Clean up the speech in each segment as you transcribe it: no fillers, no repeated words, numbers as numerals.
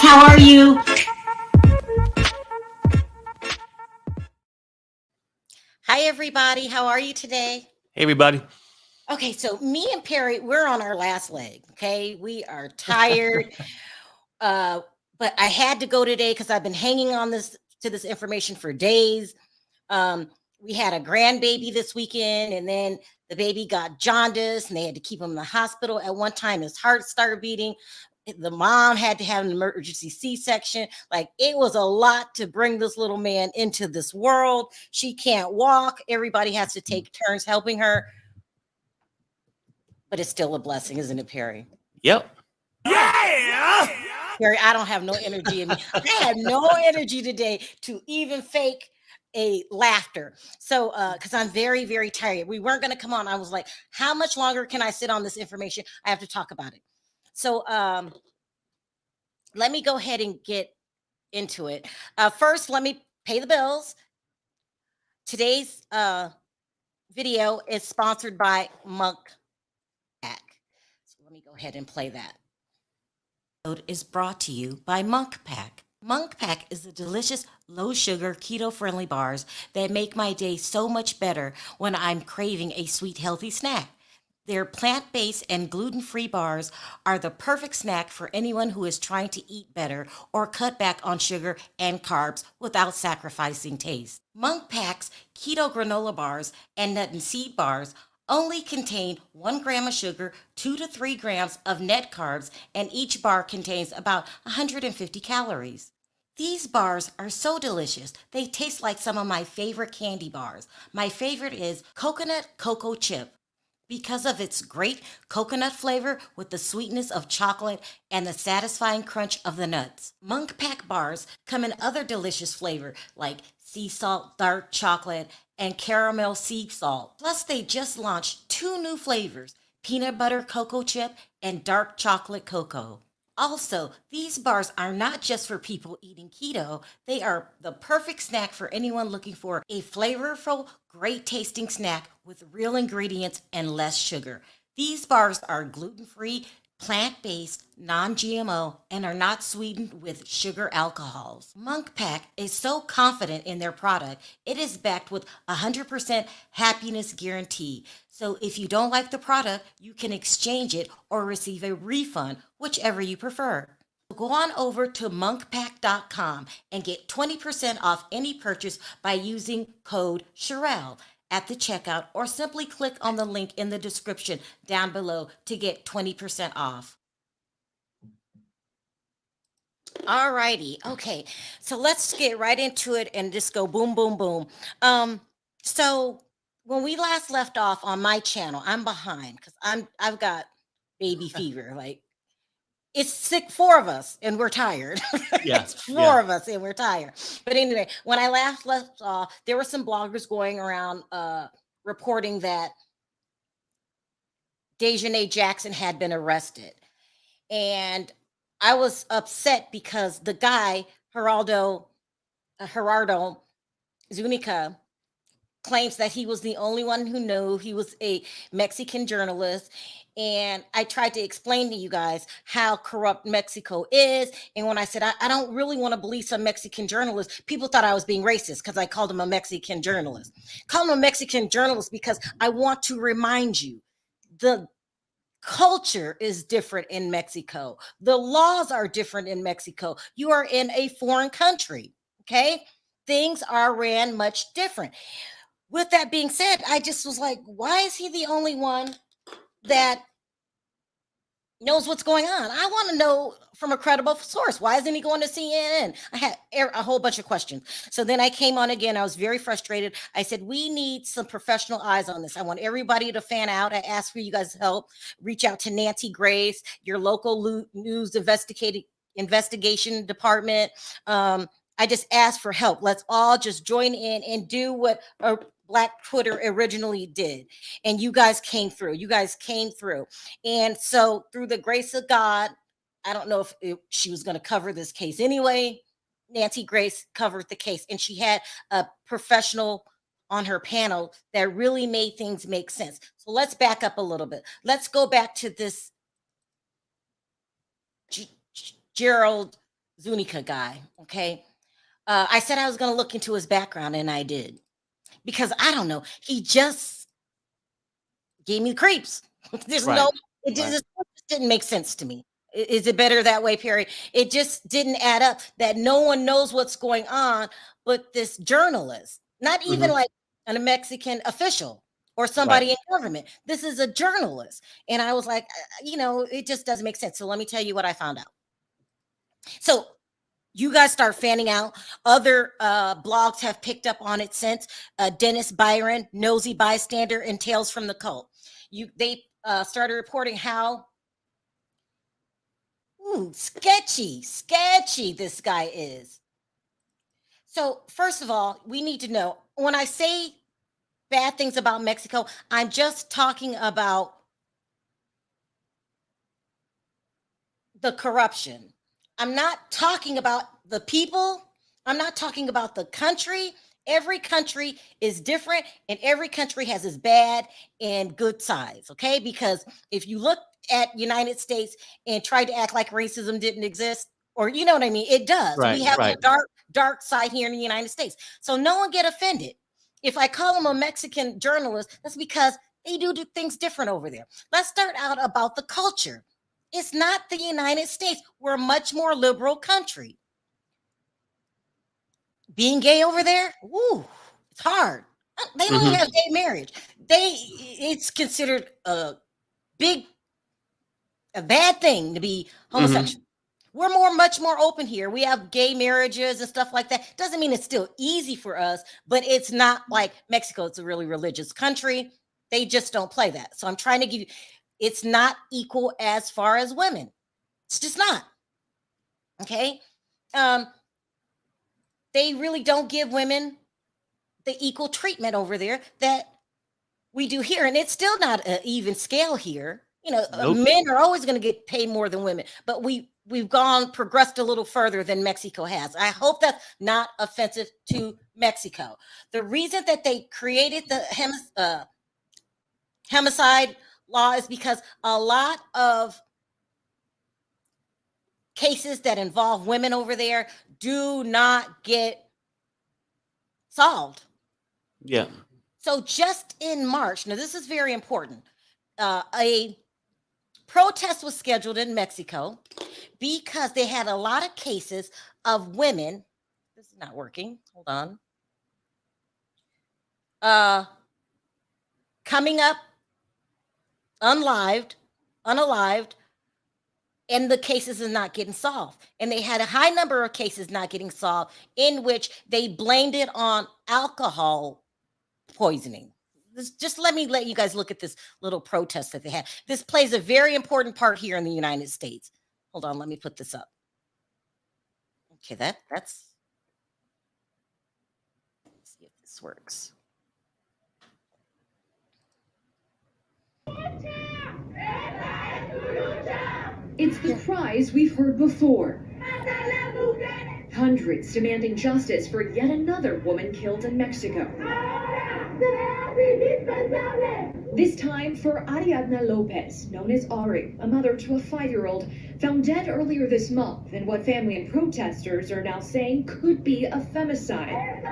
How are you? Hi, everybody. How are you today? Hey, everybody. Okay, so me and Perry, we're on our last leg. Okay, we are tired, uh, but I had to go today because I've been hanging on this information for days. Um, we had a grandbaby this weekend, and then the baby got jaundice, and they had to keep him in the hospital. At one time, his heart started beating. The mom had to have an emergency C-section. Like, it was a lot to bring this little man into this world. She can't walk. Everybody has to take turns helping her. But it's still a blessing, isn't it, Perry? Yep. Perry, I don't have no energy in me. I had no energy today to even fake a laughter. So, because I'm very, very tired. We weren't going to come on. I was like, how much longer can I sit on this information? I have to talk about it. So, let me go ahead and get into it. First, let me pay the bills. Today's video is sponsored by Monk Pack. So let me go ahead and play that. Is brought to you by Monk Pack. Monk Pack is the delicious, low-sugar, keto-friendly bars that make my day so much better when I'm craving a sweet, healthy snack. Their plant-based and gluten-free bars are the perfect snack for anyone who is trying to eat better or cut back on sugar and carbs without sacrificing taste. Monk Pack's keto granola bars and nut and seed bars only contain 1 gram of sugar, 2 to 3 grams of net carbs, and each bar contains about 150 calories. These bars are so delicious. They taste like some of my favorite candy bars. My favorite is Coconut Cocoa Chip because of its great coconut flavor with the sweetness of chocolate and the satisfying crunch of the nuts. Monk Pack bars come in other delicious flavor like sea salt dark chocolate and caramel sea salt. Plus, they just launched 2 new flavors, peanut butter cocoa chip and dark chocolate cocoa. Also, these bars are not just for people eating keto. They are the perfect snack for anyone looking for a flavorful, great tasting snack with real ingredients and less sugar. These bars are gluten-free, plant-based, non-GMO, and are not sweetened with sugar alcohols. Monk Pack is so confident in their product, it is backed with 100% happiness guarantee. So if you don't like the product, you can exchange it or receive a refund, whichever you prefer. Go on over to monkpack.com and get 20% off any purchase by using code Sharrell at the checkout, or simply click on the link in the description down below to get 20% off. All righty. Okay. So let's get right into it and just go boom, boom, boom. So when we last left off on my channel, I'm behind because I've got baby fever. Like, it's sick, 4 of us, and we're tired. Yeah. It's 4 of us, and we're tired. But anyway, when I last left off, there were some bloggers going around reporting that Dejanay Jackson had been arrested. And I was upset because the guy, Gerardo Zuniga, claims that he was the only one who knew. He was a Mexican journalist. And I tried to explain to you guys how corrupt Mexico is. And when I said, I don't really want to believe some Mexican journalist, people thought I was being racist because I called him a Mexican journalist. Call him a Mexican journalist because I want to remind you, the culture is different in Mexico. The laws are different in Mexico. You are in a foreign country. Okay. Things are ran much different. With that being said, I just was like, why is he the only one that knows what's going on? I want to know from a credible source. Why isn't he going to CNN? I had a whole bunch of questions. So then I came on again. I was very frustrated. I said, we need some professional eyes on this. I want everybody to fan out. I asked for you guys' help. Reach out to Nancy Grace, your local news investigation department. I just asked for help. Let's all just join in and do what Black Twitter originally did. And you guys came through. And so through the grace of God, I don't know if she was going to cover this case anyway. Nancy Grace covered the case, and she had a professional on her panel that really made things make sense. So let's back up a little bit. Let's go back to this Gerald Zuniga guy. Okay. I said I was going to look into his background, and I did, because I don't know. He just gave me the creeps. There's Right. no, it Right. just didn't make sense to me. Is it better that way, Perry? It just didn't add up that no one knows what's going on but this journalist, not even Mhm. like a Mexican official or Right. somebody in government. This is a journalist. And I was like, it just doesn't make sense. So let me tell you what I found out. So you guys start fanning out. Other blogs have picked up on it since. Dennis Byron, Nosy Bystander, and Tales from the Cult. They started reporting how sketchy this guy is. So first of all, we need to know, when I say bad things about Mexico, I'm just talking about the corruption. I'm not talking about the people. I'm not talking about the country. Every country is different, and every country has its bad and good sides, okay? Because if you look at United States and try to act like racism didn't exist, or you know what I mean, it does. Right. We have Right. a dark side here in the United States. So no one get offended. If I call him a Mexican journalist, that's because they do things different over there. Let's start out about the culture. It's not the United States. We're a much more liberal country. Being gay over there, ooh, it's hard. They don't even Mhm. have gay marriage. It's considered a bad thing to be Mhm. homosexual. We're much more open here. We have gay marriages and stuff like that. Doesn't mean it's still easy for us, but it's not like Mexico. It's a really religious country. They just don't play that. So I'm trying to give you, it's not equal as far as women. It's just not. Okay. Um, they really don't give women the equal treatment over there that we do here. And it's still not an even scale here. Nope. Men are always going to get paid more than women, but we've progressed a little further than Mexico has. I hope that's not offensive to Mexico. The reason that they created the homicide law is because a lot of cases that involve women over there do not get solved. Yeah. So just in March, now this is very important, a protest was scheduled in Mexico because they had a lot of cases of women. This is not working. Hold on. Coming up unalived, and the cases is not getting solved. And they had a high number of cases not getting solved in which they blamed it on alcohol poisoning. Just let you guys look at this little protest that they had. This plays a very important part here in the United States. Hold on, let me put this up. Okay, that's. Let's see if this works. It's the cries we've heard before. Hundreds demanding justice for yet another woman killed in Mexico. This time for Ariadna Lopez, known as Ari, a mother to a 5-year-old, found dead earlier this month in what family and protesters are now saying could be a femicide.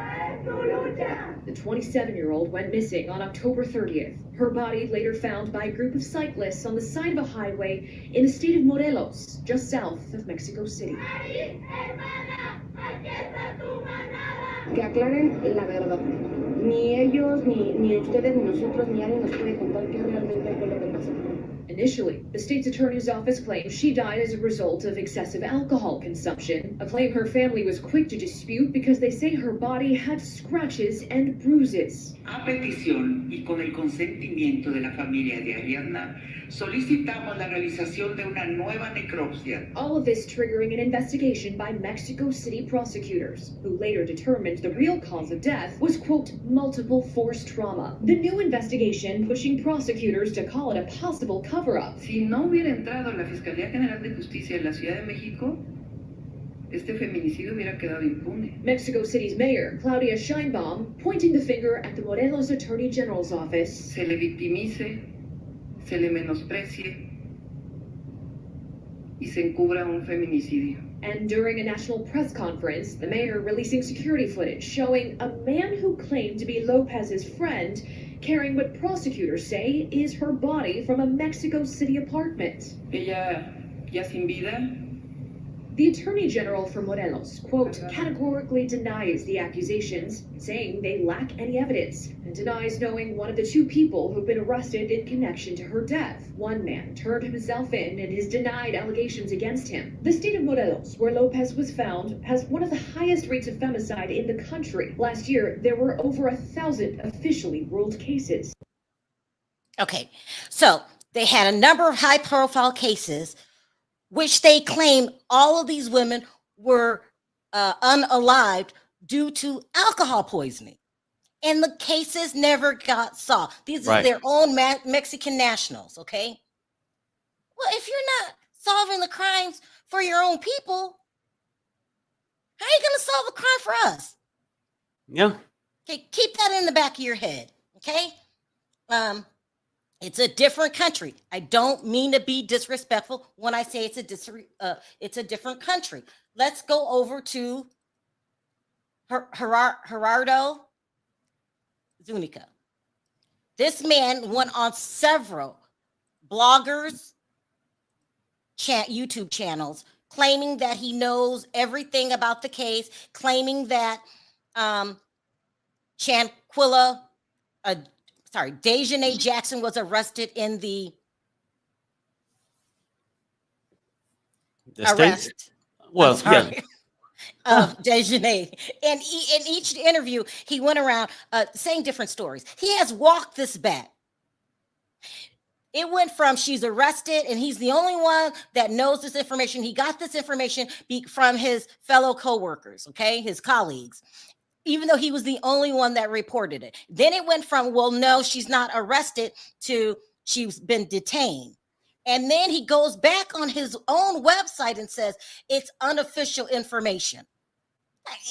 The 27-year-old went missing on October 30th. Her body later found by a group of cyclists on the side of a highway in the state of Morelos, just south of Mexico City. Que aclaren la verdad. Ni ellos, ni ustedes, ni nosotros, ni alguien nos puede contar qué realmente fue lo que pasó. Initially, the state's attorney's office claims she died as a result of excessive alcohol consumption, a claim her family was quick to dispute because they say her body had scratches and bruises. A petición y con el consentimiento de la familia de Ariadna, solicitamos la realización de una nueva necropsia. All of this triggering an investigation by Mexico City prosecutors, who later determined the real cause of death was, quote, multiple force trauma. The new investigation pushing prosecutors to call it a possible cover-up. Si no hubiera entrado la Fiscalía General de Justicia en la Ciudad de México, este feminicidio hubiera quedado impune. Mexico City's mayor, Claudia Sheinbaum, pointing the finger at the Morelos Attorney General's office. Se le victimice, se le menosprecie y se encubra un feminicidio. And during a national press conference, the mayor releasing security footage showing a man who claimed to be Lopez's friend carrying what prosecutors say is her body from a Mexico City apartment. Ella ya sin vida. The Attorney General for Morelos, quote, categorically denies the accusations, saying they lack any evidence, and denies knowing one of the two people who've been arrested in connection to her death. One man turned himself in and has denied allegations against him. The state of Morelos, where Lopez was found, has one of the highest rates of femicide in the country. Last year, there were over 1,000 officially ruled cases. Okay, so they had a number of high-profile cases which they claim all of these women were unalived due to alcohol poisoning. And the cases never got solved. These are their own Mexican nationals, okay? Well, if you're not solving the crimes for your own people, how are you going to solve the crime for us? Yeah. Okay, keep that in the back of your head, okay? It's a different country. I don't mean to be disrespectful when I say it's a different country. Let's go over to Gerardo Zuniga. This man went on several bloggers' YouTube channels claiming that he knows everything about the case, claiming that Dejanay Jackson was arrested in the arrest. States? Well, yeah. Of Dejanay. And in each interview, he went around saying different stories. He has walked this back. It went from she's arrested and he's the only one that knows this information. He got this information from his fellow coworkers, okay, his colleagues, even though he was the only one that reported it. Then it went from, well, no, she's not arrested to she's been detained. And then he goes back on his own website and says it's unofficial information.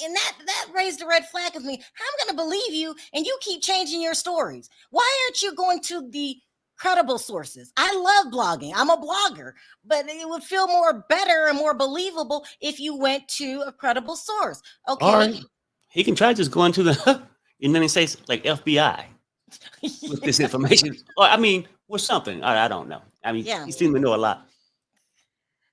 And that raised a red flag with me. How am I going to believe you and you keep changing your stories? Why aren't you going to the credible sources? I love blogging. I'm a blogger, but it would feel more better and more believable if you went to a credible source. Okay. Or he can try just going to the and then he says like FBI with this information. Or I mean, with something. I don't know. I mean, he seems to know a lot.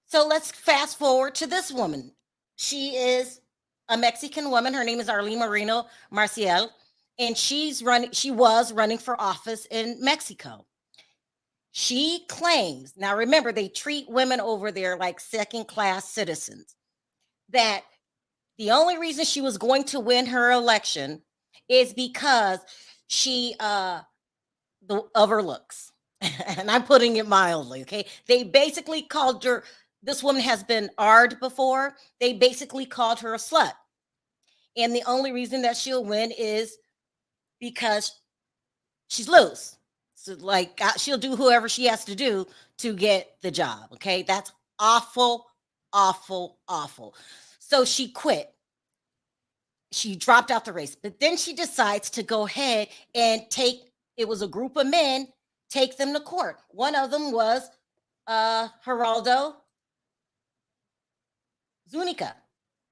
So let's fast forward to this woman. She is a Mexican woman. Her name is Arlene Moreno Marcial, and she was running for office in Mexico. She claims, now remember, they treat women over there like second-class citizens, that the only reason she was going to win her election is because of her looks. And I'm putting it mildly, okay? They basically called her, this woman has been AR'd before. They basically called her a slut. And the only reason that she'll win is because she's loose. So like she'll do whoever she has to do to get the job, okay? That's awful, awful, awful. So she quit. She dropped out the race, but then she decides to go ahead and it was a group of men, take them to court. One of them was Gerardo Zuniga,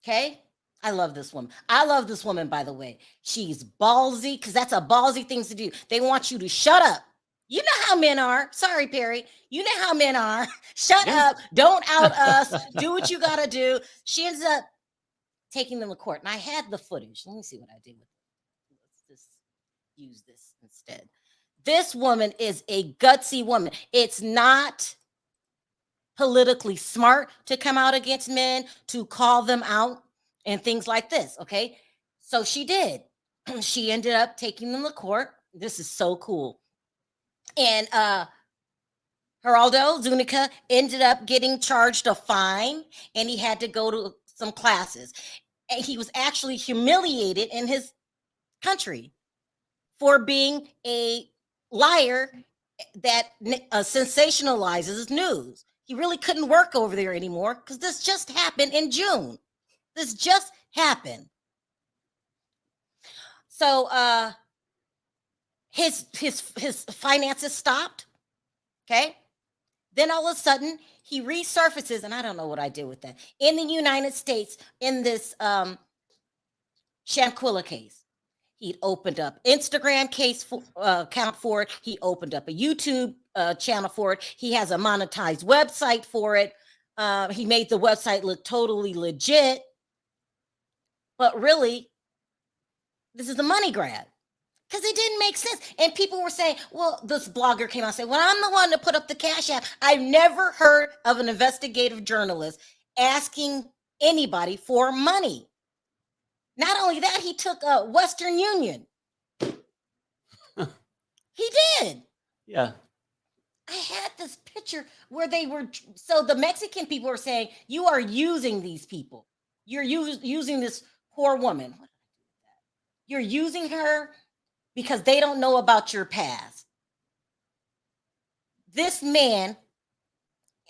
okay? I love this woman. I love this woman, by the way. She's ballsy, because that's a ballsy thing to do. They want you to shut up. You know how men are. Sorry, Perry. You know how men are. Shut up. Don't out us. Do what you got to do. She ends up taking them to court. And I had the footage. Let me see what I did with it. Let's just use this instead. This woman is a gutsy woman. It's not politically smart to come out against men, to call them out and things like this, okay? So she did. She ended up taking them to court. This is so cool. And Gerardo Zuniga ended up getting charged a fine, and he had to go to some classes. And he was actually humiliated in his country for being a liar that sensationalizes news. He really couldn't work over there anymore because this just happened in June. This just happened. So his finances stopped. Okay. Then all of a sudden he resurfaces, and I don't know what I did with that, in the United States in this Shanquella case. He'd opened up Instagram account for it. He opened up a YouTube channel for it. He has a monetized website for it. He made the website look totally legit. But really, this is a money grab. Because it didn't make sense. And people were saying, well, this blogger came out and said, well, I'm the one that put up the Cash App. I've never heard of an investigative journalist asking anybody for money. Not only that, he took a Western Union. He did. Yeah. I had this picture where they were, so the Mexican people were saying, you are using these people. You're using this poor woman. You're using her because they don't know about your past. This man,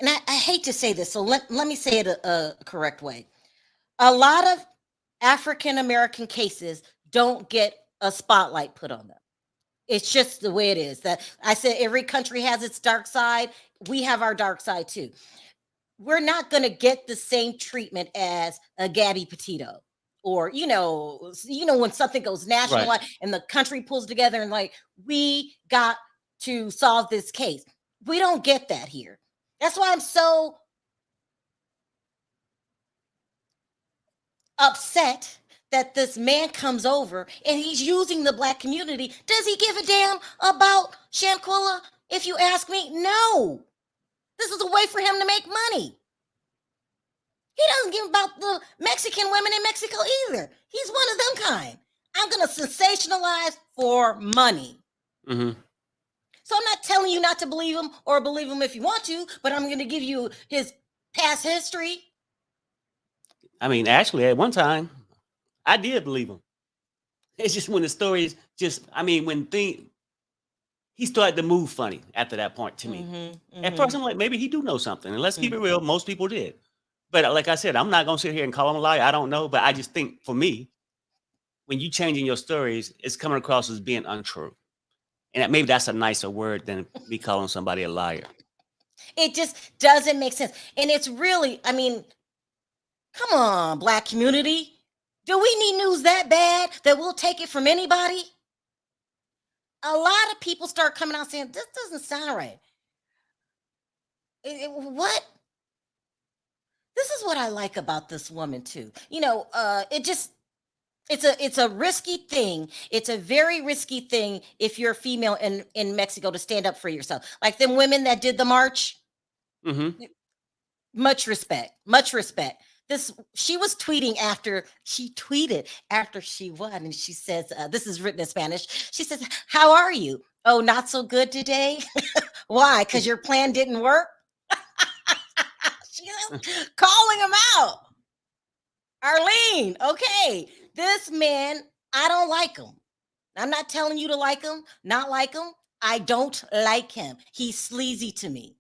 and I hate to say this, so let me say it a correct way. A lot of African-American cases don't get a spotlight put on them. It's just the way it is. That I said every country has its dark side. We have our dark side too. We're not going to get the same treatment as a Gabby Petito. Or, you know, when something goes national, right, and the country pulls together and like, we got to solve this case. We don't get that here. That's why I'm so upset that this man comes over and he's using the Black community. Does he give a damn about Shanquella? If you ask me, no. This is a way for him to make money. He doesn't give about the Mexican women in Mexico either. He's one of them kind. I'm going to sensationalize for money. Mm-hmm. So I'm not telling you not to believe him or believe him if you want to, but I'm going to give you his past history. I mean, actually, at one time, I did believe him. It's just when the story is just, I mean, he started to move funny after that point to me. Mm-hmm. At first, I'm like, maybe he do know something. And let's keep it real, most people did. But like I said, I'm not going to sit here and call him a liar. I don't know. But I just think for me, when you changing your stories, it's coming across as being untrue. And maybe that's a nicer word than me calling somebody a liar. It just doesn't make sense. And it's really, I mean, come on, Black community. Do we need news that bad that we'll take it from anybody? A lot of people start coming out saying, this doesn't sound right. What? This is what I like about this woman too. You know, it's a risky thing. It's a very risky thing if you're a female in Mexico to stand up for yourself. Like them women that did the march. Mm-hmm. Much respect. Much respect. She was tweeting after she won, and she says, this is written in Spanish. She says, how are you? Oh, not so good today. Why? Because your plan didn't work. She's calling him out. Arlene, okay, this man, I don't like him. I'm not telling you to like him, not like him. I don't like him. He's sleazy to me.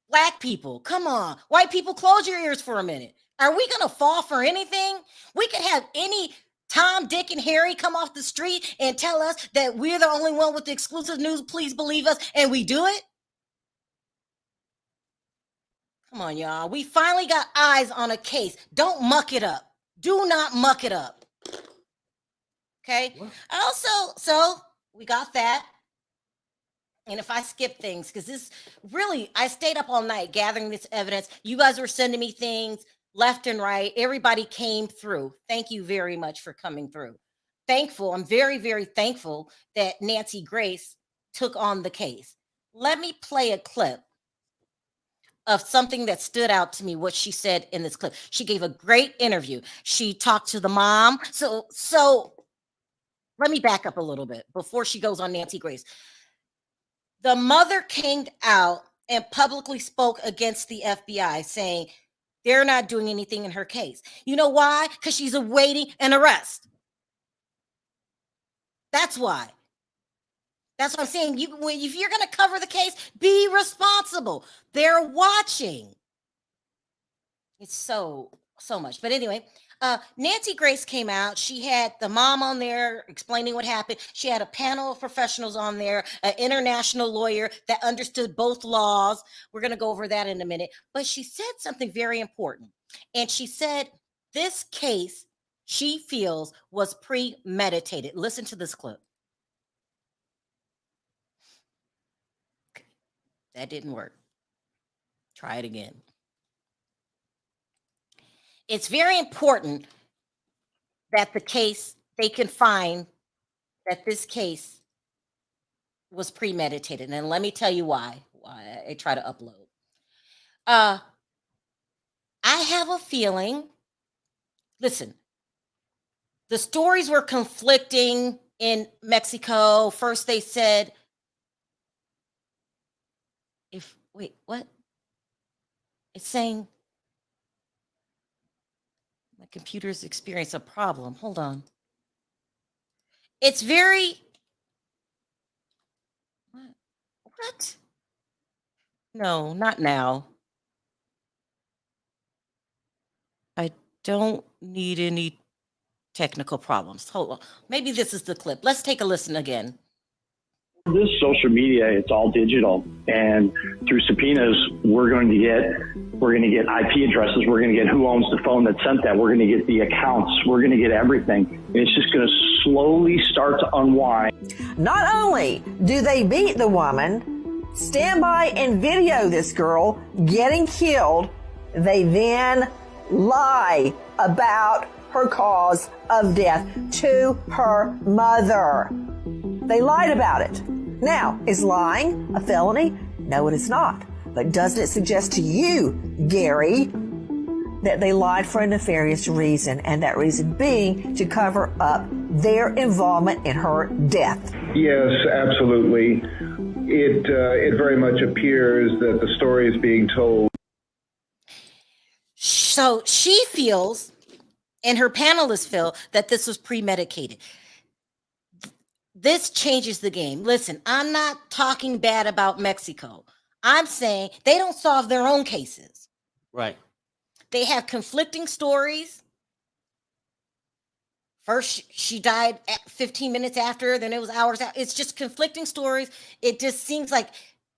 Black people, come on. White people, close your ears for a minute. Are we going to fall for anything? We could have any Tom, Dick, and Harry come off the street and tell us that we're the only one with the exclusive news. Please believe us. And we do it. Come on, y'all. We finally got eyes on a case. Don't muck it up. Do not muck it up. Okay. What? Also, so we got that. And if I skip things, because this really, I stayed up all night gathering this evidence. You guys were sending me things left and right. Everybody came through. Thank you very much for coming through. Thankful. I'm very, very thankful that Nancy Grace took on the case. Let me play a clip of something that stood out to me, what she said in this clip. She gave a great interview. She talked to the mom. So let me back up a little bit before she goes on Nancy Grace. The mother came out and publicly spoke against the FBI, saying they're not doing anything in her case. You know why? Because she's awaiting an arrest. That's why. That's what I'm saying. If you're going to cover the case, be responsible. They're watching. It's so much. But anyway, Nancy Grace came out. She had the mom on there explaining what happened. She had a panel of professionals on there, an international lawyer that understood both laws. We're going to go over that in a minute. But she said something very important. And she said this case, she feels, was premeditated. Listen to this clip. That didn't work. Try it again. It's very important that they can find that this case was premeditated. And let me tell you why I try to upload. I have a feeling, listen, the stories were conflicting in Mexico. First they said, what? It's saying my computer's experienced a problem. Hold on. It's very, what? No, not now. I don't need any technical problems. Hold on. Maybe this is the clip. Let's take a listen again. This social media, it's all digital, and through subpoenas, we're going to get IP addresses. We're going to get who owns the phone that sent that. We're going to get the accounts. We're going to get everything. And it's just going to slowly start to unwind. Not only do they beat the woman, stand by and video this girl getting killed, they then lie about her cause of death to her mother. They lied about it. Now, is lying a felony? No, it is not. But doesn't it suggest to you, Gary, that they lied for a nefarious reason, and that reason being to cover up their involvement in her death? Yes, absolutely. It very much appears that the story is being told. So she feels, and her panelists feel, that this was premeditated. This changes the game. Listen, I'm not talking bad about Mexico. I'm saying they don't solve their own cases. Right. They have conflicting stories. First, she died 15 minutes after, then it was hours out. It's just conflicting stories. It just seems like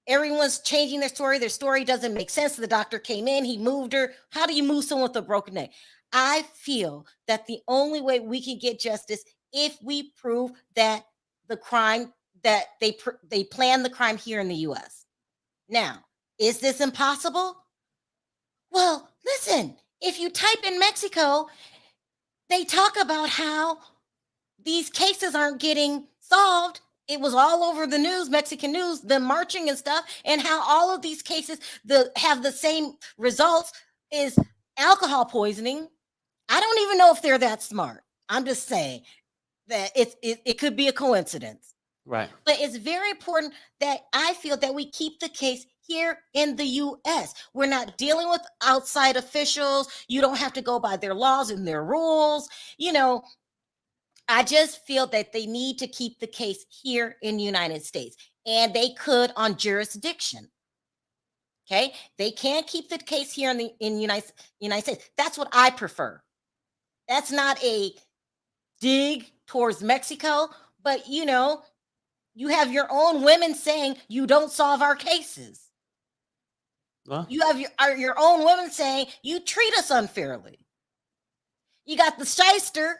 everyone's changing their story. Their story doesn't make sense. The doctor came in, he moved her. How do you move someone with a broken neck? I feel that the only way we can get justice if we prove that the crime, that they planned the crime here in the US. Now, is this impossible? Well, listen, if you type in Mexico, they talk about how these cases aren't getting solved. It was all over the news, Mexican news, the marching and stuff, and how all of these cases have the same results is alcohol poisoning. I don't even know if they're that smart. I'm just saying that it could be a coincidence. Right. But it's very important that I feel that we keep the case here in the US. We're not dealing with outside officials. You don't have to go by their laws and their rules. You know, I just feel that they need to keep the case here in the United States, and they could on jurisdiction. Okay, they can't keep the case here in the United States. That's what I prefer. That's not a dig towards Mexico, but you know, you have your own women saying you don't solve our cases. Well, You have your own women saying you treat us unfairly. You got the shyster,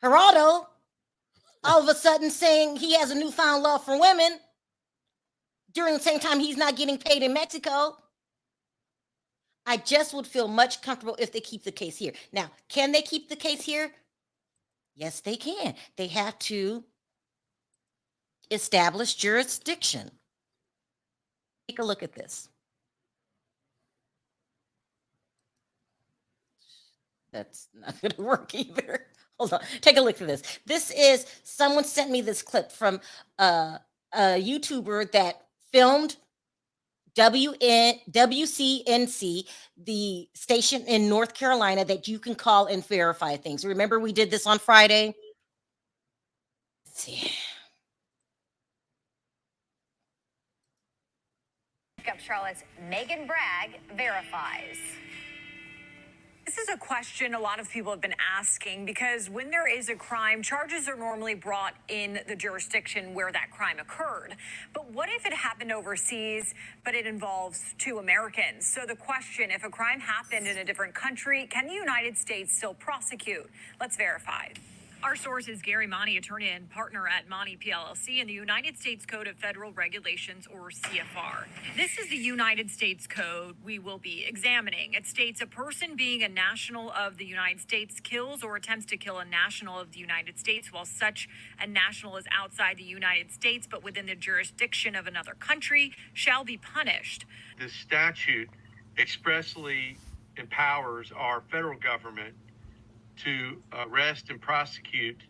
Gerardo, all of a sudden saying he has a newfound love for women during the same time he's not getting paid in Mexico. I just would feel much comfortable if they keep the case here. Now, can they keep the case here? Yes, they can. They have to establish jurisdiction. Take a look at this. That's not going to work either. Hold on. Take a look at this. This is, someone sent me this clip from a YouTuber that filmed WCNC, the station in North Carolina that you can call and verify things. Remember we did this on Friday? Let's see. Up Charlotte's Megan Bragg verifies. this is a question a lot of people have been asking because when there is a crime, charges are normally brought in the jurisdiction where that crime occurred. But what if it happened overseas, but it involves two Americans? So the question, if a crime happened in a different country, can the United States still prosecute? Let's verify. Our source is Gary Monty, attorney and partner at Monty PLLC in the United States Code of Federal Regulations, or CFR. This is the United States Code we will be examining. It states a person being a national of the United States kills or attempts to kill a national of the United States while such a national is outside the United States but within the jurisdiction of another country shall be punished. The statute expressly empowers our federal government to arrest and prosecute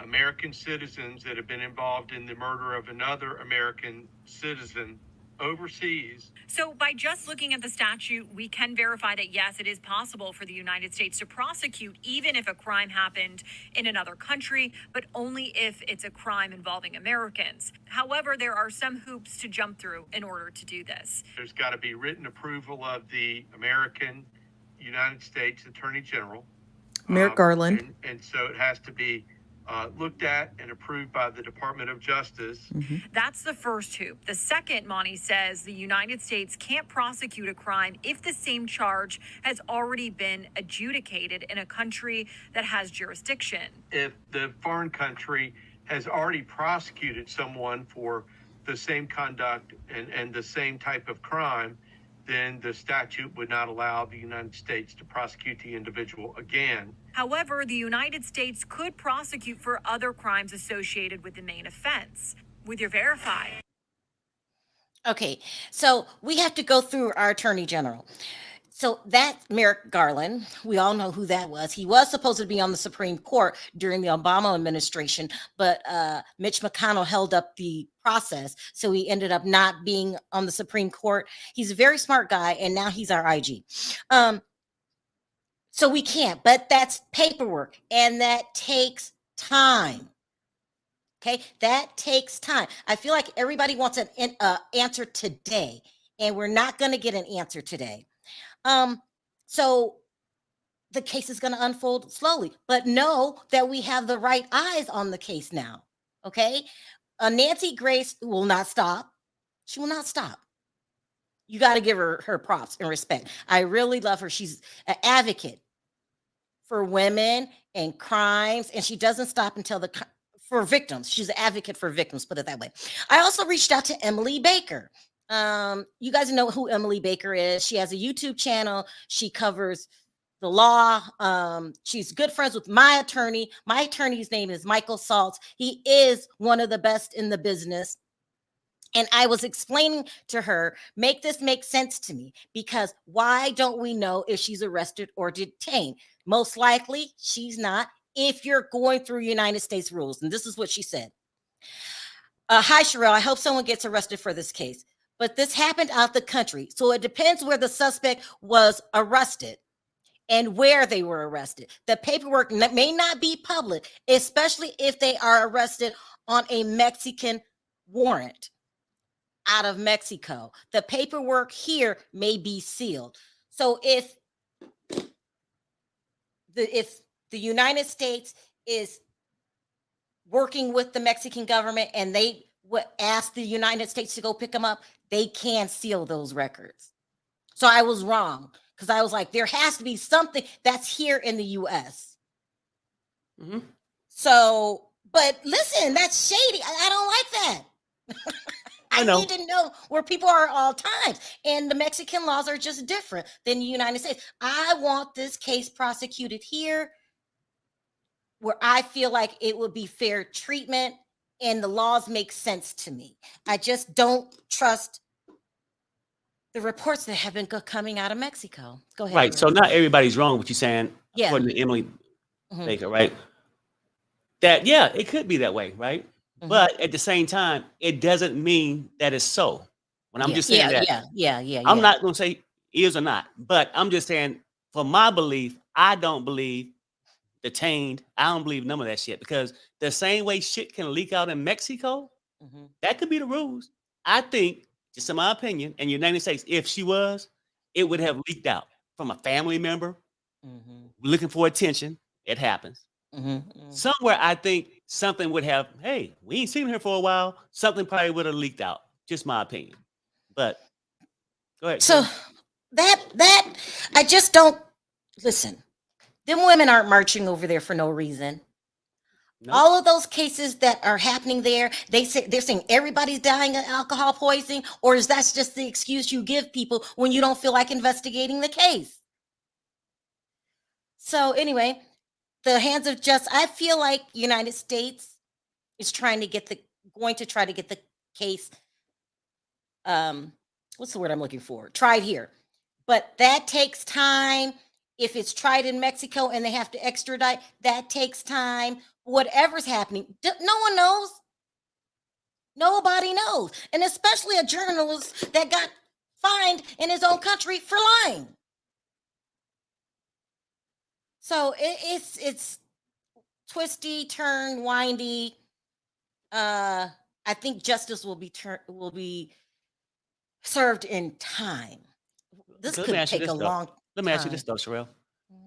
American citizens that have been involved in the murder of another American citizen overseas. So by just looking at the statute, we can verify that, yes, it is possible for the United States to prosecute even if a crime happened in another country, but only if it's a crime involving Americans. However, there are some hoops to jump through in order to do this. There's got to be written approval of the United States Attorney General. Merrick Garland. And so it has to be looked at and approved by the Department of Justice. Mm-hmm. That's the first hoop. The second, Monty says, the United States can't prosecute a crime if the same charge has already been adjudicated in a country that has jurisdiction. If the foreign country has already prosecuted someone for the same conduct and the same type of crime, then the statute would not allow the United States to prosecute the individual again. However, the United States could prosecute for other crimes associated with the main offense. With your verify. Okay, so we have to go through our attorney general. So that Merrick Garland, we all know who that was. He was supposed to be on the Supreme Court during the Obama administration, but Mitch McConnell held up the process. So he ended up not being on the Supreme Court. He's a very smart guy, and now he's our IG. So we can't, but that's paperwork, and that takes time. Okay, that takes time. I feel like everybody wants an answer today, and we're not going to get an answer today. So the case is going to unfold slowly, but know that we have the right eyes on the case now. Okay. Nancy Grace will not stop. She will not stop. You got to give her props and respect. I really love her. She's an advocate for women and crimes, and she doesn't stop until for victims. She's an advocate for victims, put it that way. I also reached out to Emily Baker. You guys know who Emily Baker is. She has a YouTube channel. She covers the law. She's good friends with my attorney. My attorney's name is Michael Saltz. He is one of the best in the business. And I was explaining to her, make this make sense to me, because why don't we know if she's arrested or detained? Most likely she's not if you're going through United States rules. And this is what she said. Hi, Sharrell. I hope someone gets arrested for this case. But this happened out the country. So it depends where the suspect was arrested and where they were arrested. The paperwork may not be public, especially if they are arrested on a Mexican warrant out of Mexico. The paperwork here may be sealed. So if the United States is working with the Mexican government and they would ask the United States to go pick them up, they can seal those records. So I was wrong, because I was like, there has to be something that's here in the U.S. Mm-hmm. So, but listen, that's shady. I don't like that. I need to know where people are at all times. And the Mexican laws are just different than the United States. I want this case prosecuted here where I feel like it would be fair treatment and the laws make sense to me. I just don't trust the reports that have been coming out of Mexico. Go ahead. Right. So not everybody's wrong what you're saying, yeah. According to Emily Baker, right? That, yeah, it could be that way, right? Mm-hmm. But at the same time, it doesn't mean that it's so. When I'm just saying that. I'm not going to say is or not, but I'm just saying, for my belief, I don't believe detained. I don't believe none of that shit, because the same way shit can leak out in Mexico, that could be the rules. I think, just in my opinion, in the United States, if she was, it would have leaked out from a family member, looking for attention. It happens. Somewhere, I think something would have, hey, we ain't seen her for a while. Something probably would have leaked out. Just my opinion. But go ahead. So that I just don't listen. Them women aren't marching over there for no reason. Nope. All of those cases that are happening there, they're saying everybody's dying of alcohol poisoning, or is that just the excuse you give people when you don't feel like investigating the case? So anyway, the hands of justice. I feel like United States is going to try to get the case. What's the word I'm looking for? Tried here, but that takes time. If it's tried in Mexico and they have to extradite, that takes time. Whatever's happening, no one knows. Nobody knows, and especially a journalist that got fined in his own country for lying. So it's twisty, turn, windy. I think justice will be served in time. This could take a long. Let me ask you this though, Sharrell.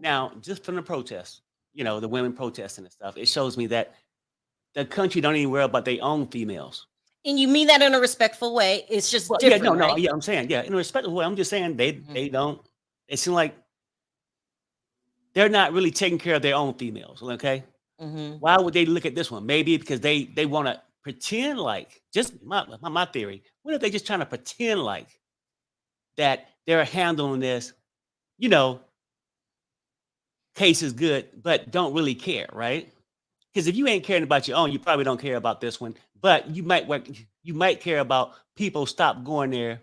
Now, just from the protests, the women protesting and stuff, it shows me that the country don't even worry about their own females. And you mean that in a respectful way? It's just different, yeah, right? I'm saying, in a respectful way. I'm just saying they don't. It seems like they're not really taking care of their own females. Okay, why would they look at this one? Maybe because they want to pretend like, just my theory. What if they just trying to pretend like that they're handling this, case is good, but don't really care, right? Because if you ain't caring about your own, you probably don't care about this one. But you might care about people stop going there.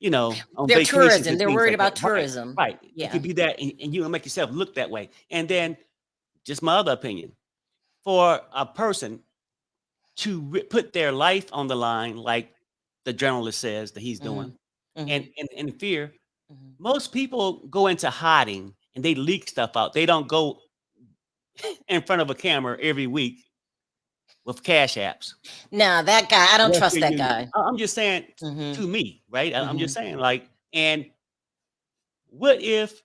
On their vacations tourism. and They're things worried like about that. tourism. Right. Yeah. It could be that, and you don't make yourself look that way. And then, just my other opinion, for a person to put their life on the line, like the journalist says that he's doing, and in fear, most people go into hiding and they leak stuff out. They don't go in front of a camera every week with cash apps. Now that guy, I don't trust Western that Union. guy. I'm just saying, to me, right? I'm just saying, like, and what if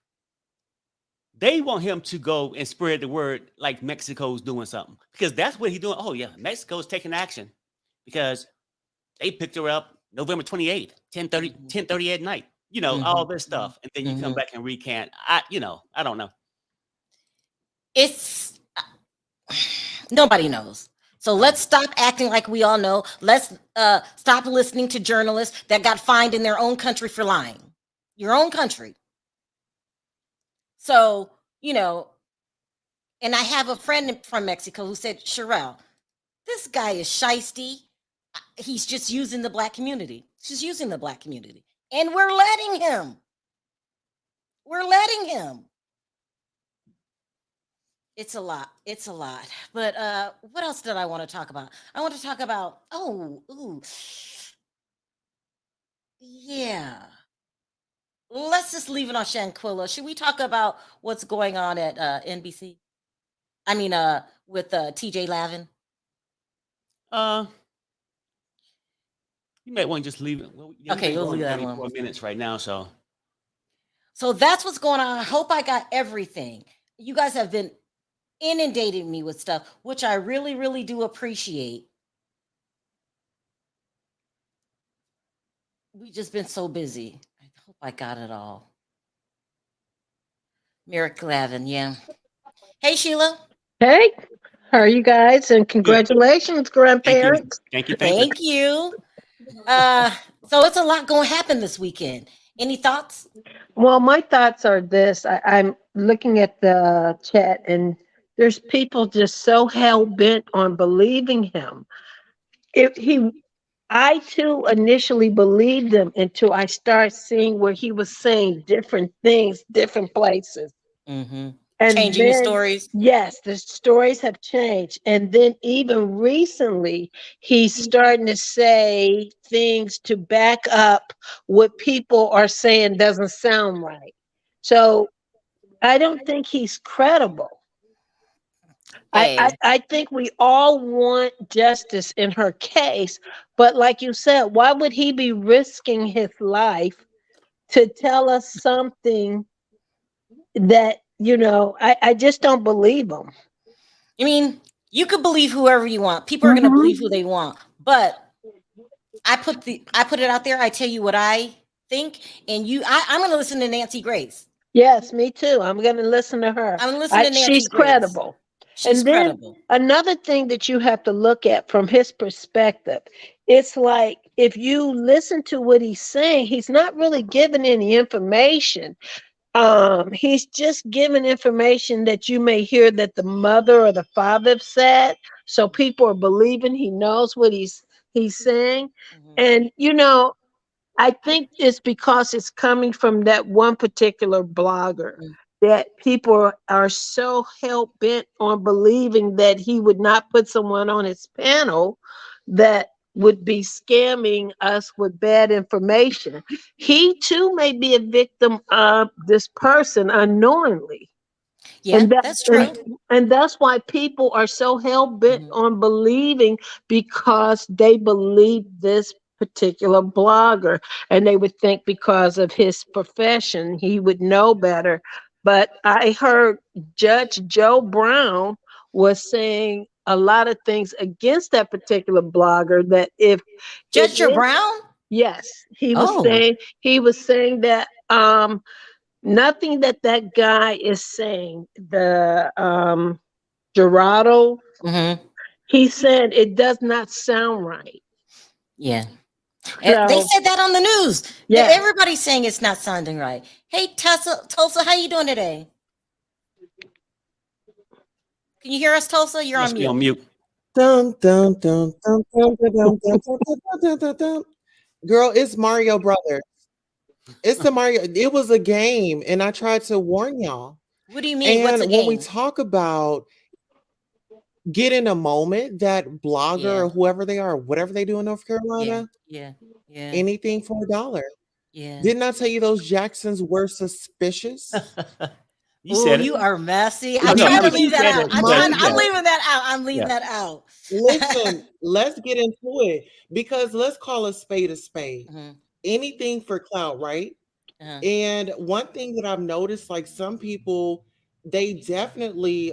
they want him to go and spread the word like Mexico's doing something? Because that's what he's doing. Oh yeah, Mexico's taking action because they picked her up November 28th, 10:30 at night. All this stuff, and then you come back and recant. I don't know. It's nobody knows. So let's stop acting like we all know. Let's stop listening to journalists that got fined in their own country for lying. Your own country. So, and I have a friend from Mexico who said, Sharrell, this guy is shisty. He's just using the black community. She's using the black community. And we're letting him. It's a lot. But what else did I want to talk about? I want to talk about, yeah. Let's just leave it on Shanquella. Should we talk about what's going on at NBC? I mean, with TJ Lavin? You might want to just leave it. Well, okay, we'll leave that alone. 4 minutes right now, so that's what's going on. I hope I got everything. You guys have been inundating me with stuff, which I really, really do appreciate. We've just been so busy. I hope I got it all. Merrick Lavin, yeah. Hey, Sheila. Hey, how are you guys? And congratulations, grandparents. Thank you. Thank you. So it's a lot going to happen this weekend. Any thoughts? Well, my thoughts are this. I'm looking at the chat, and there's people just so hell-bent on believing him. I too initially believed him until I started seeing where he was saying different things, different places. And changing the stories. Yes, the stories have changed. And then even recently, he's starting to say things to back up what people are saying doesn't sound right. So I don't think he's credible. I think we all want justice in her case, but like you said, why would he be risking his life to tell us something that, you know, I just don't believe them. I mean, you could believe whoever you want. People are going to believe who they want. But I put it out there. I tell you what I think, and I'm going to listen to Nancy Grace. Yes, me too. I'm going to listen to her. I'm going to listen to Nancy She's Grace. credible. She's and then credible. Another thing that you have to look at from his perspective, it's like if you listen to what he's saying, he's not really giving any information. He's just giving information that you may hear that the mother or the father have said. So people are believing he knows what he's saying. And you know, I think it's because it's coming from that one particular blogger that people are so hell-bent on believing that he would not put someone on his panel that would be scamming us with bad information. He too may be a victim of this person unknowingly. Yeah, that's true. And that's why people are so hell-bent on believing, because they believe this particular blogger, and they would think because of his profession he would know better. But I heard Judge Joe Brown was saying a lot of things against that particular blogger, that if Judge Joe Brown? Yes, he was saying that nothing that guy is saying, the Gerardo, he said it does not sound right. Yeah. They said that on the news. Yeah. Everybody's saying it's not sounding right. Hey, Tulsa, how you doing today? Can you hear us, Tulsa? You're on mute. On mute. Dun, dun, dun, dun, dun, dun, dun, dun, dun, dun, dun, dun. Girl, it's Mario Brothers. It's the Mario. It was a game, and I tried to warn y'all. What do you mean? What's a And game? when we talk about get in a moment, that blogger or whoever they are, whatever they do in North Carolina, yeah, anything for $1. yeah. Didn't I tell you those Jacksons were suspicious? You said it. You are messy. No, I'm trying to but leave you that said out. it. I'm leaving that out. I'm leaving Yeah. that out. Listen, let's get into it, because let's call a spade a spade. Anything for clout, right? And one thing that I've noticed, like some people, they definitely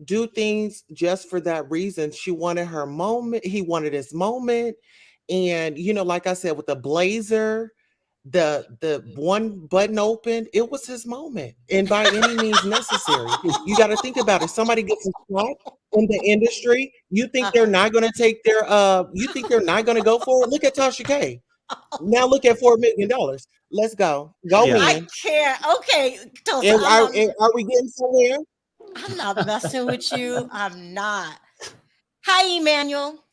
do things just for that reason. She wanted her moment, he wanted his moment. And you know, like I said, with the blazer, the one button open, it was his moment, and by any means necessary. You got to think about it. Somebody gets a shot in the industry, you think they're not going to take their you think they're not going to go for it. Look at Tasha K. Now look at $4 million. Let's go in. I can't. Okay, Tulsa, Are we getting somewhere? I'm not messing with you. I'm not. Hi, Emmanuel.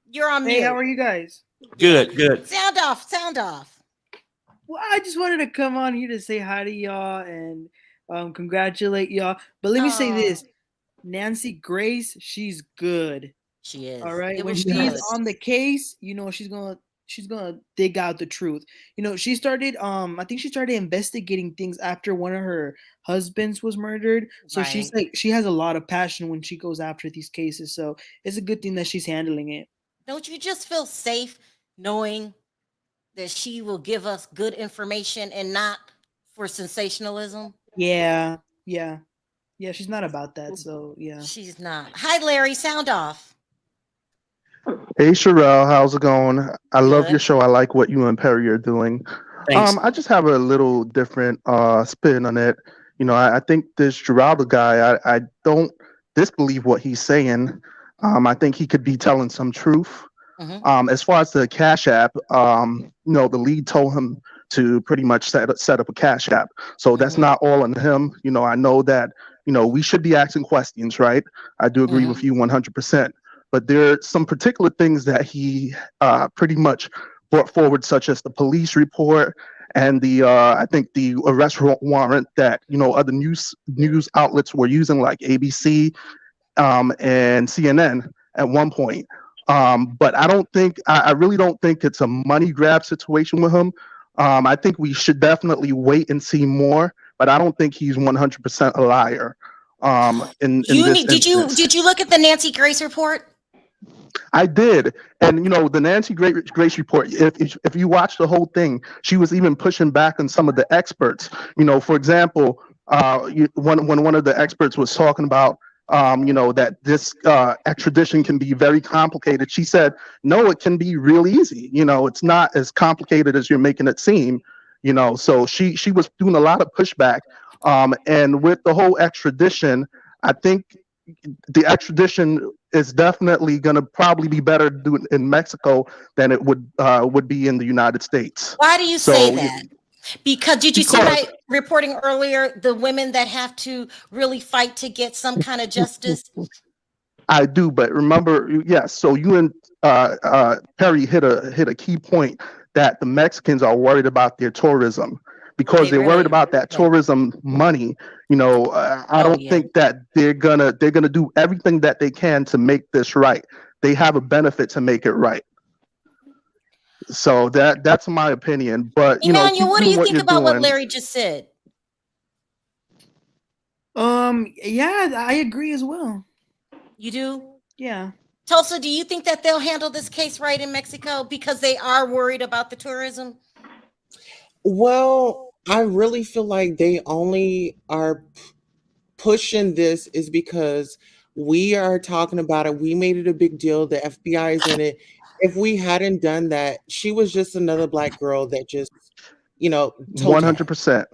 You're on mute. Hey, how are you guys? Good. Sound off. Well, I just wanted to come on here to say hi to y'all and congratulate y'all. But let me say this. Nancy Grace, she's good. She is. All right. It When was she's good. on the case, you know, she's gonna dig out the truth. You know, she started I think she started investigating things after one of her husbands was murdered. So she's like, she has a lot of passion when she goes after these cases. So it's a good thing that she's handling it. Don't you just feel safe knowing that she will give us good information and not for sensationalism? Yeah. She's not about that. So yeah. She's not. Hi, Larry. Sound off. Hey, Sharrell, how's it going? I love Good. your show. I like what you and Perry are doing. Thanks. I just have a little different spin on it. You know, I think this Gerardo guy, I don't disbelieve what he's saying. I think he could be telling some truth. As far as the Cash App, you know, the lead told him to pretty much set up a Cash App. So that's not all on him. You know, I know that, you know, we should be asking questions, right? I do agree with you 100%. But there are some particular things that he pretty much brought forward, such as the police report and the I think the arrest warrant that, you know, other news outlets were using, like ABC and CNN at one point. But I really don't think it's a money grab situation with him. I think we should definitely wait and see more, but I don't think he's 100% a liar. Did you look at the Nancy Grace report? I did, and the Nancy Grace report. If you watch the whole thing, she was even pushing back on some of the experts. For example, one of the experts was talking about that this extradition can be very complicated. She said, no, it can be real easy. It's not as complicated as you're making it seem. So she was doing a lot of pushback. And with the whole extradition, I think the extradition is definitely going to probably be better to do it in Mexico than it would be in the United States. Why do you say that? Because did you see my reporting earlier? The women that have to really fight to get some kind of justice. I do, but remember, yes. So you and Perry hit a key point that the Mexicans are worried about their tourism because they're worried about that tourism money. I don't think that they're gonna do everything that they can to make this right. They have a benefit to make it right. So that's my opinion. But Emmanuel, what do you think about what Larry just said? Yeah, I agree as well. You do? Yeah. Tulsa, do you think that they'll handle this case right in Mexico because they are worried about the tourism? Well, I really feel like they only are pushing this is because we are talking about it. We made it a big deal. The FBI is in it. If we hadn't done that, she was just another Black girl that just, 100%.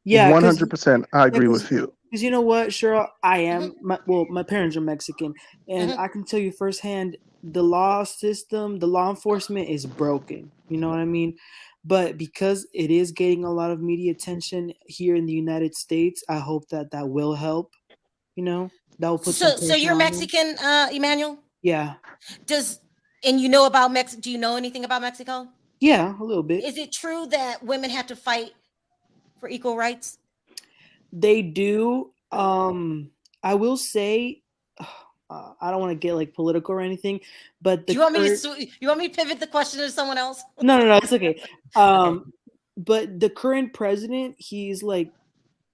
Yeah, 100%. I agree with you. Because you know what, Sharrell, I am. My parents are Mexican, and I can tell you firsthand, the law system, the law enforcement is broken. You know what I mean? But because it is getting a lot of media attention here in the United States, I hope that will help. That will put. So you're Mexican, Emmanuel? Yeah. And you know about Mexico? Do you know anything about Mexico? Yeah, a little bit. Is it true that women have to fight for equal rights? They do. I will say, I don't want to get like political or anything, but you want me to pivot the question to someone else? No, it's okay. But the current president, he's like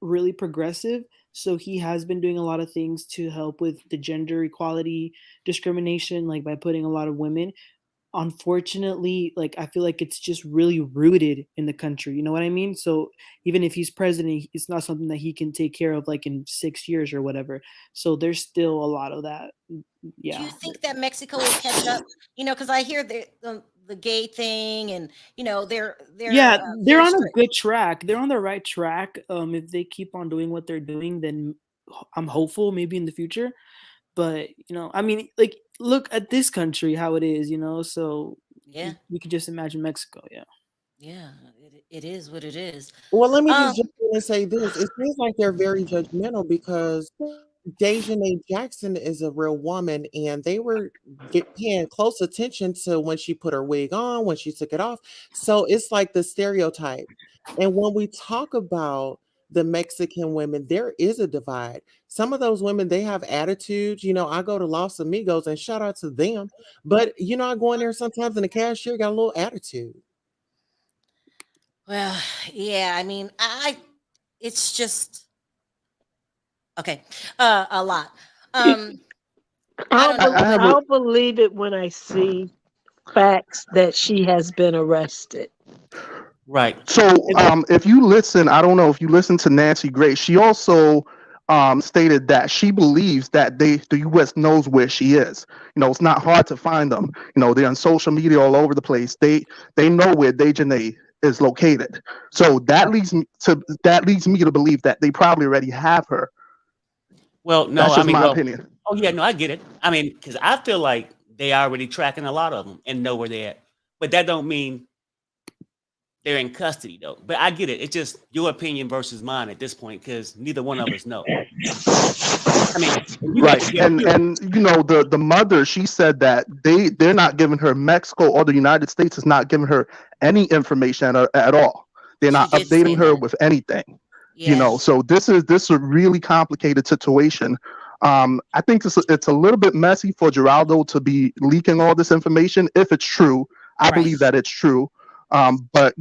really progressive, so he has been doing a lot of things to help with the gender equality discrimination, like by putting a lot of women. Unfortunately, like I feel like it's just really rooted in the country. You know what I mean? So even if he's president, it's not something that he can take care of like in 6 years or whatever. So there's still a lot of that. Yeah. Do you think that Mexico will catch up? Because I hear the gay thing, and they're on a good track. They're on the right track. If they keep on doing what they're doing, then I'm hopeful maybe in the future. But I mean, like, look at this country, how it is, so yeah, you can just imagine Mexico. Yeah, it is what it is. Well, let me just jump in and say this. It seems like they're very judgmental because Dejanay Jackson is a real woman, and they were paying close attention to when she put her wig on, when she took it off. So it's like the stereotype. And when we talk about the Mexican women, there is a divide. Some of those women, they have attitudes. I go to Los Amigos, and shout out to them. But, I go in there sometimes and the cashier got a little attitude. Well, yeah, I mean, it's just, okay, a lot. I'll believe it when I see facts that she has been arrested. Right. So if you listen, I don't know if you listen to Nancy Grace, she also stated that she believes that the U.S. knows where she is. It's not hard to find them. They're on social media all over the place. They know where Dejanay is located. So that leads me to believe that they probably already have her. Well, no, that's just my opinion. Oh yeah, no, I get it. I mean, because I feel like they already tracking a lot of them and know where they're at. But that don't mean they're in custody though. But I get it. It's just your opinion versus mine at this point because neither one of us know. I mean, right. And the mother, she said that they're not giving her, Mexico or the United States is not giving her any information at all. They're not updating her with anything. Yeah. So this is a really complicated situation. I think it's a little bit messy for Gerardo to be leaking all this information if it's true. I believe that it's true. But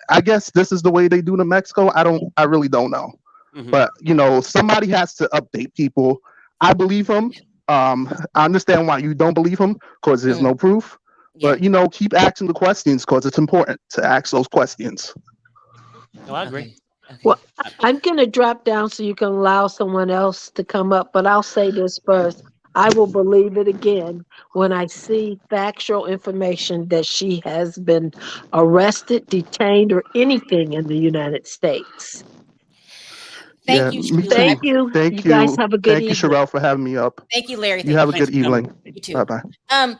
I guess this is the way they do it in Mexico. I really don't know. Mm-hmm. But somebody has to update people. I believe him. I understand why you don't believe him because there's no proof. But keep asking the questions because it's important to ask those questions. No, I agree. Well, I'm going to drop down so you can allow someone else to come up, but I'll say this first. I will believe it again when I see factual information that she has been arrested, detained, or anything in the United States. Thank you, Me Sheila. too. You. Thank You guys have a good Thank you, evening. Sharrell, for having me up. Thank you, Larry. You have a good evening. You too. Bye bye.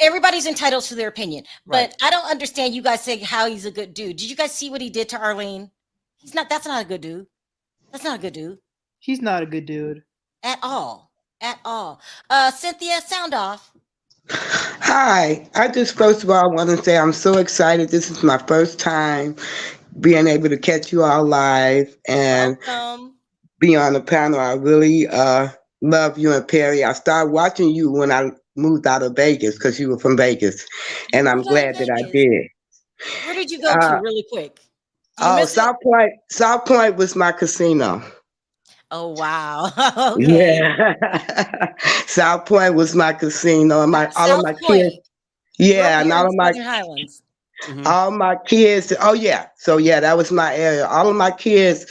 Everybody's entitled to their opinion, but Right. I don't understand you guys saying how he's a good dude. Did you guys see what he did to Arlene? He's not. That's not a good dude. That's not a good dude He's not a good dude. at all. At all. Cynthia, sound off. Hi. I just first of all want to say I'm so excited. This is my first time being able to catch you all live and be on the panel. I really love you and Perry. I started watching you when I moved out of Vegas because you were from Vegas, and I'm glad that I did. Where did you go to, really quick? South Point. South Point was my casino. Oh wow! Okay. Yeah, South Point was my casino, and all of my kids. Yeah, and all of my Highlands. all my kids. Oh yeah, so yeah, that was my area. All of my kids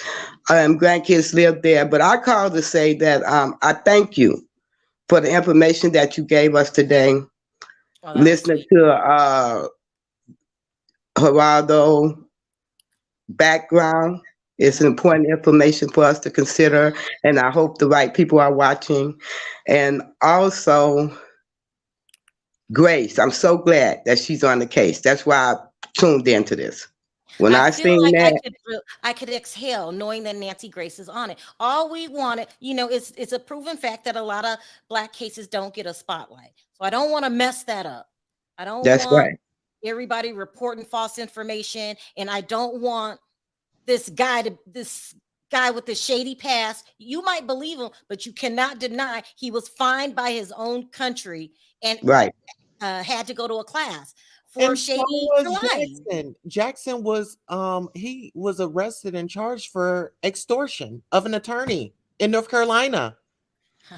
and grandkids lived there. But I called to say that I thank you for the information that you gave us today. Listening to Gerardo background. It's important information for us to consider, and I hope the right people are watching. And also, Grace, I'm so glad that she's on the case. That's why I tuned into this. When I feel seen like that, I could exhale knowing that Nancy Grace is on it. All we wanted, it's a proven fact that a lot of Black cases don't get a spotlight. So I don't want to mess that up. I don't want everybody reporting false information, and I don't want this guy with the shady past. You might believe him, but you cannot deny he was fined by his own country and had to go to a class for And so shady was lying. Jackson. Jackson was he was arrested and charged for extortion of an attorney in North Carolina.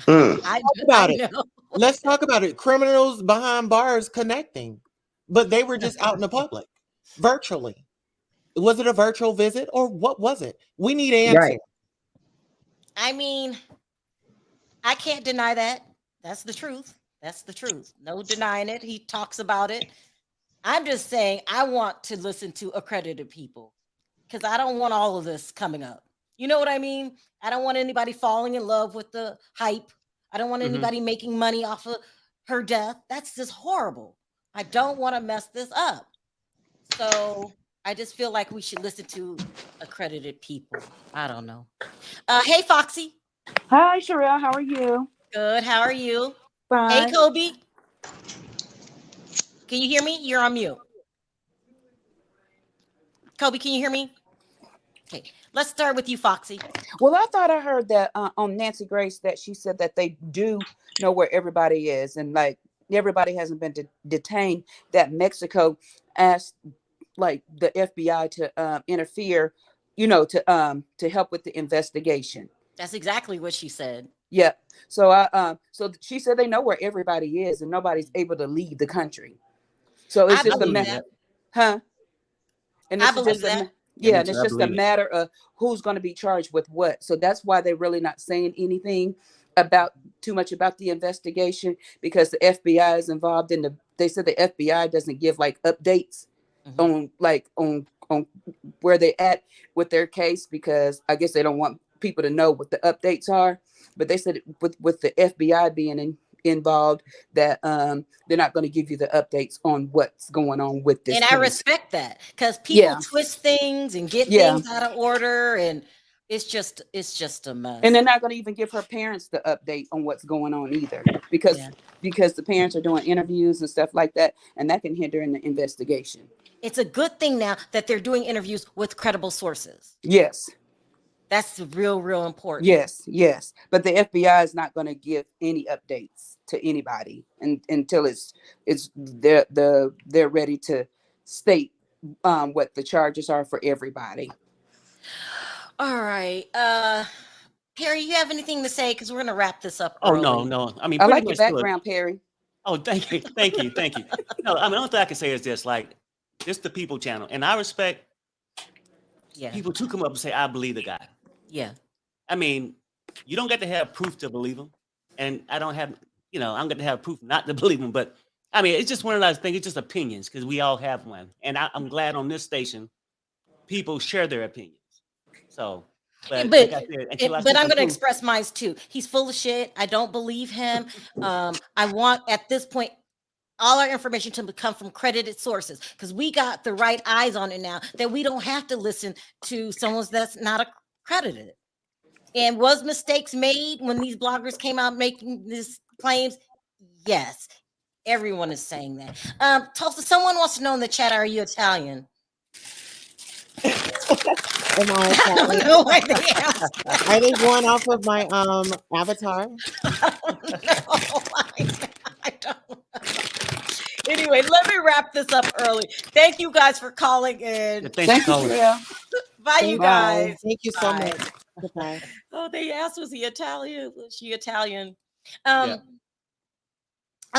Let's talk about it. Let's talk about it. Criminals behind bars connecting, but they were just out in the public, virtually. Was it a virtual visit or what was it? We need answers. I mean, I can't deny that. That's the truth. That's the truth. No denying it. He talks about it. I'm just saying I want to listen to accredited people because I don't want all of this coming up. You know what I mean? I don't want anybody falling in love with the hype. I don't want anybody making money off of her death. That's just horrible. I don't want to mess this up. So I just feel like we should listen to accredited people. I don't know. Hey, Foxy. Hi, Sharrell. How are you? Good. How are you? Fine. Hey, Kobe. Can you hear me? You're on mute. Kobe, can you hear me? Okay. Let's start with you, Foxy. Well, I thought I heard that on Nancy Grace that she said that they do know where everybody is, and like everybody hasn't been detained. That Mexico asked like the FBI to interfere, to help with the investigation. That's exactly what she said. Yeah. So so she said they know where everybody is, and nobody's able to leave the country. So it's just a matter, huh? And it's just and it's just a matter of who's going to be charged with what. So that's why they're really not saying anything too much about the investigation, because the FBI is involved in they said the FBI doesn't give like updates on where they at with their case, because I guess they don't want people to know what the updates are. But they said with the FBI being involved, that they're not going to give you the updates on what's going on with this. And case. I respect that, because people twist things and get things out of order, and it's just a mess. And they're not going to even give her parents the update on what's going on either, because the parents are doing interviews and stuff like that, and that can hinder in the investigation. It's a good thing now that they're doing interviews with credible sources. Yes. That's real important. Yes. But the FBI is not going to give any updates to anybody until they're ready to state what the charges are for everybody. All right. Perry, you have anything to say? Because we're going to wrap this up Oh, early. no. I mean, I pretty like your much background, Perry. Oh, thank you. No, I mean, the only thing I can say is this, like, this the people channel. And I respect people to come up and say, I believe the guy. Yeah. I mean, you don't get to have proof to believe him. And I don't have, I'm going to have proof not to believe him. But I mean, it's just one of those things. It's just opinions because we all have one. And I'm glad on this station, people share their opinions. So, but like I said, I'm going to express mine too. He's full of shit. I don't believe him. I want at this point all our information to come from credited sources because we got the right eyes on it now that we don't have to listen to someone that's not accredited. And was mistakes made when these bloggers came out making these claims? Yes, everyone is saying that. Tulsa, someone wants to know in the chat, are you Italian? Am I Italian? No idea. Are they going off of my avatar? I don't know. Anyway, let me wrap this up early. Thank you guys for calling in. Thank you. Bye, you guys. Thank you so much. Goodbye. Oh, they asked, was he Italian? Was she Italian?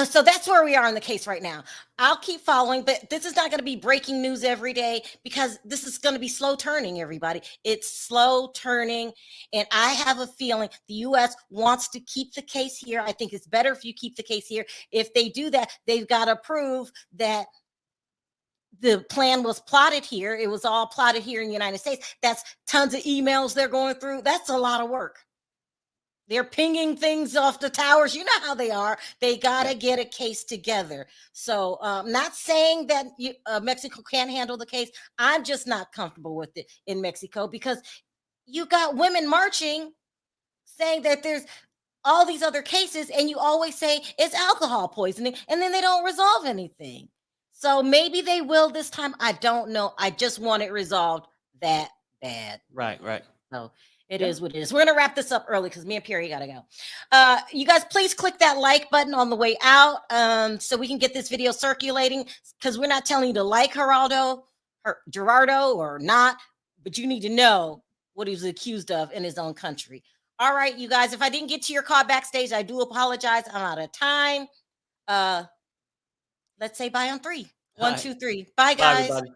So that's where we are in the case right now. I'll keep following, but this is not going to be breaking news every day because this is going to be slow turning, everybody. It's slow turning. And I have a feeling the U.S. wants to keep the case here. I think it's better if you keep the case here. If they do that, they've got to prove that the plan was plotted here. It was all plotted here in the United States. That's tons of emails they're going through. That's a lot of work. They're pinging things off the towers. You know how they are. They got to get a case together. So not saying that Mexico can't handle the case. I'm just not comfortable with it in Mexico because you got women marching saying that there's all these other cases and you always say it's alcohol poisoning and then they don't resolve anything. So maybe they will this time. I don't know. I just want it resolved that bad. Right. So it is what it is. We're going to wrap this up early because me and Perry got to go. You guys, please click that like button on the way out so we can get this video circulating because we're not telling you to like Gerardo or not, but you need to know what he was accused of in his own country. All right, you guys, if I didn't get to your call backstage, I do apologize. I'm out of time. Let's say bye on 3. 1, 2, 3. Bye, guys. Bye, everybody.